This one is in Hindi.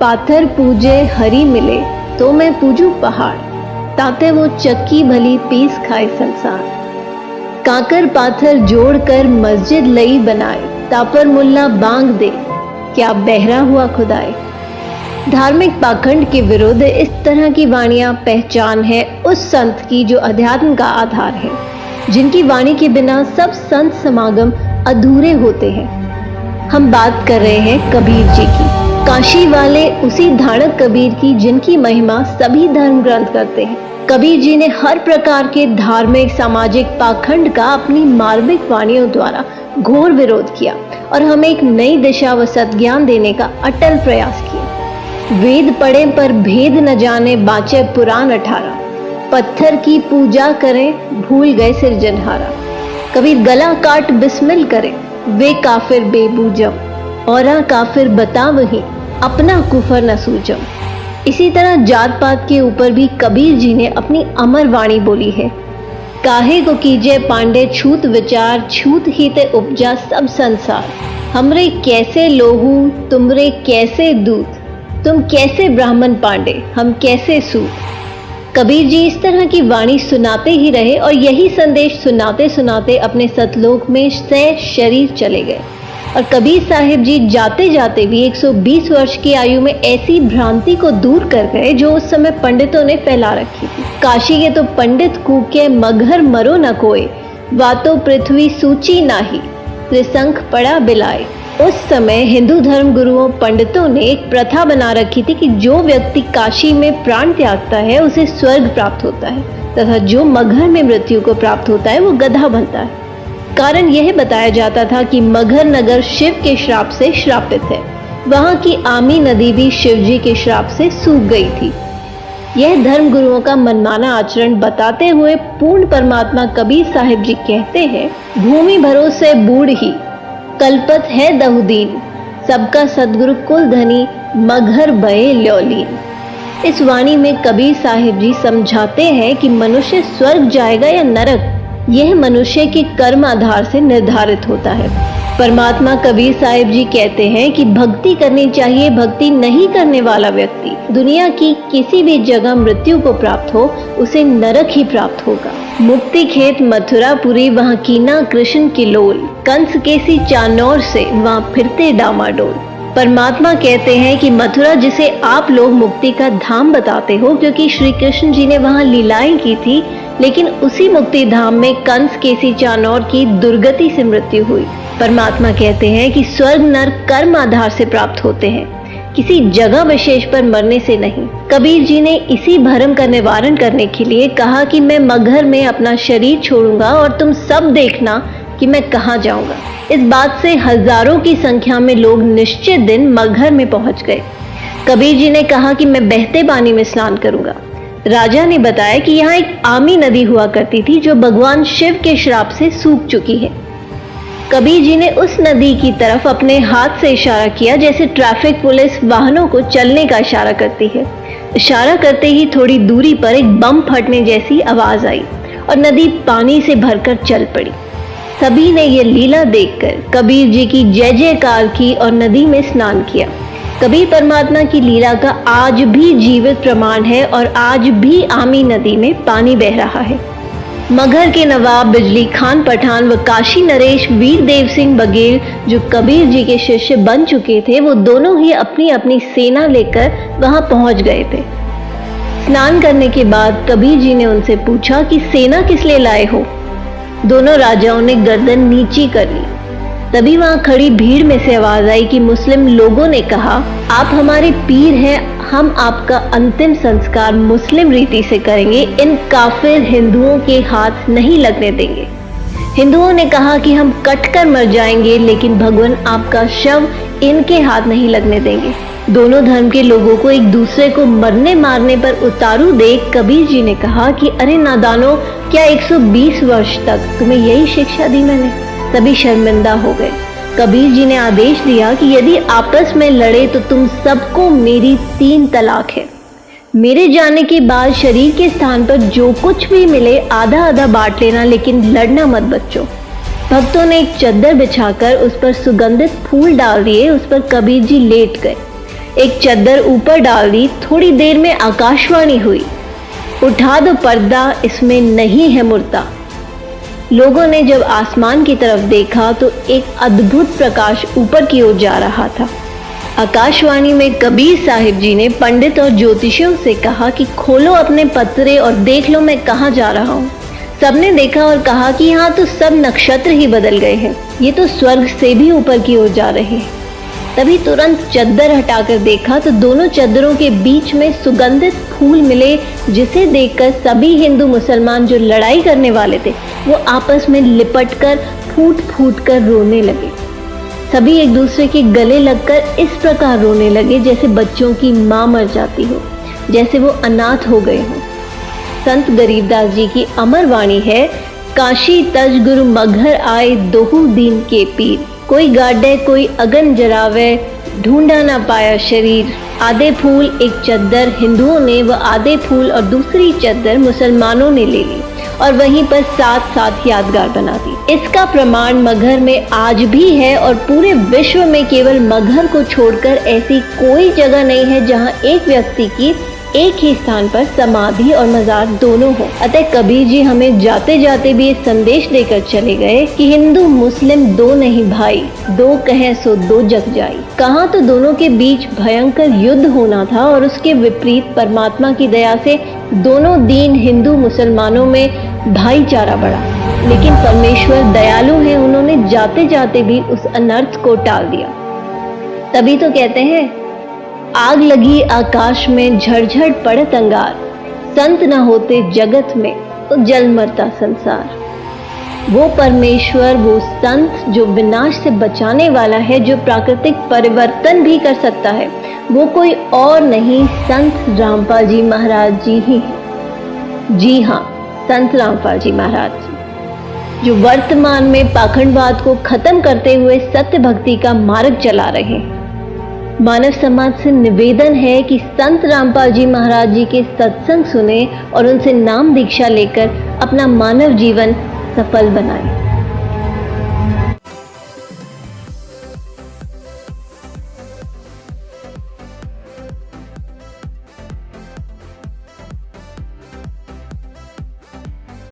पाथर पूजे हरी मिले तो मैं पूजू पहाड़, ताते वो चक्की भली पीस खाए संसार। काकर पाथर जोड़कर मस्जिद लई बनाए, तापर मुल्ला बांग दे क्या बहरा हुआ खुदाए। धार्मिक पाखंड के विरुद्ध इस तरह की वाणियां पहचान है उस संत की जो अध्यात्म का आधार है, जिनकी वाणी के बिना सब संत समागम अधूरे होते हैं। हम बात कर रहे हैं कबीर जी की, काशी वाले उसी धाड़क कबीर की जिनकी महिमा सभी धर्म ग्रंथ करते हैं। कबीर जी ने हर प्रकार के धार्मिक सामाजिक पाखंड का अपनी मार्मिक वाणियों द्वारा घोर विरोध किया और हमें एक नई दिशा व सद्ज्ञान देने का अटल प्रयास किया। वेद पढ़े पर भेद न जाने, बाँचे पुराण 18। पत्थर की पूजा करें, भूल गए सिरजनहारा। कबीर गला काट बिस्मिल करें, वे काफिर बेबूजम। औरा काफिर बता वही, अपना कुफर न सूझम। इसी तरह जात पात के ऊपर भी कबीर जी ने अपनी अमर वाणी बोली है। काहे को कीजे पांडे छूत विचार, छूत ही ते उपजा सब संसार। हमरे कैसे लोहू, तुमरे कैसे दूत, तुम कैसे ब्राह्मण पांडे, हम कैसे सूत। कबीर जी इस तरह की वाणी सुनाते ही रहे और यही संदेश सुनाते सुनाते अपने सतलोक में सह शरीर चले गए। और कबीर साहिब जी जाते जाते भी 120 वर्ष की आयु में ऐसी भ्रांति को दूर कर गए जो उस समय पंडितों ने फैला रखी थी। काशी के तो पंडित कूके, मगर मरो न कोई, वातो पृथ्वी सूची नाही, त्रिशंख पड़ा बिलाए। उस समय हिंदू धर्म गुरुओं पंडितों ने एक प्रथा बना रखी थी कि जो व्यक्ति काशी में प्राण त्यागता है उसे स्वर्ग प्राप्त होता है, तथा जो मगहर में मृत्यु को प्राप्त होता है वो गधा बनता है। कारण यह बताया जाता था कि मगहर नगर शिव के श्राप से श्रापित है। वहां की आमी नदी भी शिव जी के श्राप से सूख गई थी। यह धर्म गुरुओं का मनमाना आचरण बताते हुए पूर्ण परमात्मा कबीर साहिब जी कहते हैं, भूमि भरोसे बूढ़ ही, कल्पत है दहुदीन, सबका सदगुरु कुल धनी, मगहर बये ल्योलीन। इस वाणी में कबीर साहिब जी समझाते हैं कि मनुष्य स्वर्ग जाएगा या नरक, यह मनुष्य के कर्म आधार से निर्धारित होता है। परमात्मा कबीर साहिब जी कहते हैं कि भक्ति करनी चाहिए, भक्ति नहीं करने वाला व्यक्ति दुनिया की किसी भी जगह मृत्यु को प्राप्त हो उसे नरक ही प्राप्त होगा। मुक्ति खेत मथुरापुरी, वहाँ कीना कृष्ण की लोल, कंस केसी चानौर से वहाँ फिरते डामाडोल। परमात्मा कहते हैं कि मथुरा जिसे आप लोग मुक्ति का धाम बताते हो, क्योंकि श्री कृष्ण जी ने वहाँ लीलाएं की थी, लेकिन उसी मुक्ति धाम में कंस केसी चानौर की दुर्गति से मृत्यु हुई। परमात्मा कहते हैं कि स्वर्ग नरक कर्म आधार से प्राप्त होते हैं, किसी जगह विशेष पर मरने से नहीं। कबीर जी ने इसी भ्रम का निवारण करने के लिए कहा कि मैं मगहर में अपना शरीर छोड़ूंगा और तुम सब देखना कि मैं कहाँ जाऊंगा। इस बात से हजारों की संख्या में लोग निश्चित दिन मगहर में पहुंच गए। कबीर जी ने कहा कि मैं बहते पानी में स्नान करूंगा। राजा ने बताया कि यहाँ एक आमी नदी हुआ करती थी जो भगवान शिव के श्राप से सूख चुकी है। कबीर जी ने उस नदी की तरफ अपने हाथ से इशारा किया, जैसे ट्रैफिक पुलिस वाहनों को चलने का इशारा करती है। इशारा करते ही थोड़ी दूरी पर एक बम फटने जैसी आवाज आई और नदी पानी से भरकर चल पड़ी। सभी ने ये लीला देखकर कबीर जी की जय जयकार की और नदी में स्नान किया। कबीर परमात्मा की लीला का आज भी जीवित प्रमाण है और आज भी आमी नदी में पानी बह रहा है। मगहर के नवाब बिजली खान पठान व काशी नरेश वीर देव सिंह बघेल जो कबीर जी के शिष्य बन चुके थे, वो दोनों ही अपनी अपनी सेना लेकर वहां पहुंच गए थे। स्नान करने के बाद कबीर जी ने उनसे पूछा कि सेना किस लिए लाए हो। दोनों राजाओं ने गर्दन नीची कर ली। तभी वहां खड़ी भीड़ में से आवाज आई कि मुस्लिम लोगों ने कहा, आप हमारे पीर हैं, हम आपका अंतिम संस्कार मुस्लिम रीति से करेंगे, इन काफिर हिंदुओं के हाथ नहीं लगने देंगे। हिंदुओं ने कहा कि हम कटकर मर जाएंगे, लेकिन भगवान आपका शव इनके हाथ नहीं लगने देंगे। दोनों धर्म के लोगों को एक दूसरे को मरने मारने पर उतारू देख कबीर जी ने कहा कि अरे नादानो, क्या 120 वर्ष तक तुम्हें यही शिक्षा दी मैंने। सभी शर्मिंदा हो गए। कबीर जी ने आदेश दिया कि यदि आपस में लड़े तो तुम सबको मेरी 3 तलाक है। मेरे जाने के बाद शरीर के स्थान पर जो कुछ भी मिले आधा आधा बांट लेना, लेकिन लड़ना मत बच्चों। भक्तों ने एक चद्दर बिछाकर उस पर सुगंधित फूल डाल दिए। उस पर कबीर जी लेट गए। एक चद्दर ऊपर डाल दी, थोड़ी देर में आकाशवाणी हुई, उठा दो पर्दा, इसमें नहीं है मुर्दा। लोगों ने जब आसमान की तरफ देखा तो एक अद्भुत प्रकाश ऊपर की ओर जा रहा था। आकाशवाणी में कबीर साहिब जी ने पंडित और ज्योतिषियों से कहा कि खोलो अपने पत्रे और देख लो मैं कहाँ जा रहा हूँ। सबने देखा और कहा कि यहाँ तो सब नक्षत्र ही बदल गए हैं, ये तो स्वर्ग से भी ऊपर की ओर जा रहे हैं। तभी तुरंत चद्दर हटाकर देखा तो दोनों चद्दरों के बीच में सुगंधित फूल मिले, जिसे देखकर सभी हिंदू मुसलमान जो लड़ाई करने वाले थे वो आपस में लिपटकर फूट फूट कर रोने लगे। सभी एक दूसरे के गले लगकर इस प्रकार रोने लगे जैसे बच्चों की माँ मर जाती हो, जैसे वो अनाथ हो गए हों। संत गरीबदास जी की अमर वाणी है, काशी तज गुरु मघर आए दोहू दीन के पीर, कोई गाडे कोई अगन जरावे ढूंढा ना पाया शरीर। आधे फूल एक चद्दर हिंदुओं ने व आधे फूल और दूसरी चद्दर मुसलमानों ने ले ली और वहीं पर साथ साथ यादगार बना दी। इसका प्रमाण मगहर में आज भी है और पूरे विश्व में केवल मगहर को छोड़कर ऐसी कोई जगह नहीं है जहां एक व्यक्ति की एक ही स्थान पर समाधि और मजार दोनों हो। अतः कबीर जी हमें जाते जाते भी ये संदेश देकर चले गए कि हिंदू मुस्लिम दो नहीं भाई, दो कहें सो दो जग जाई। कहाँ तो दोनों के बीच भयंकर युद्ध होना था और उसके विपरीत परमात्मा की दया से दोनों दीन हिंदू मुसलमानों में भाईचारा बढ़ा। लेकिन परमेश्वर दयालु है, उन्होंने जाते जाते भी उस अनर्थ को टाल दिया। तभी तो कहते हैं, आग लगी आकाश में झरझर पड़त अंगार, संत न होते जगत में तो जल मरता संसार। वो परमेश्वर, वो संत जो विनाश से बचाने वाला है, जो प्राकृतिक परिवर्तन भी कर सकता है, वो कोई और नहीं संत रामपाल जी महाराज जी ही हैं। जी हाँ, संत रामपाल जी महाराज जी, जो वर्तमान में पाखंडवाद को खत्म करते हुए सत्य भक्ति का मार्ग चला रहे हैं। मानव समाज से निवेदन है कि संत रामपाल जी महाराज जी के सत्संग सुने और उनसे नाम दीक्षा लेकर अपना मानव जीवन सफल बनाएं।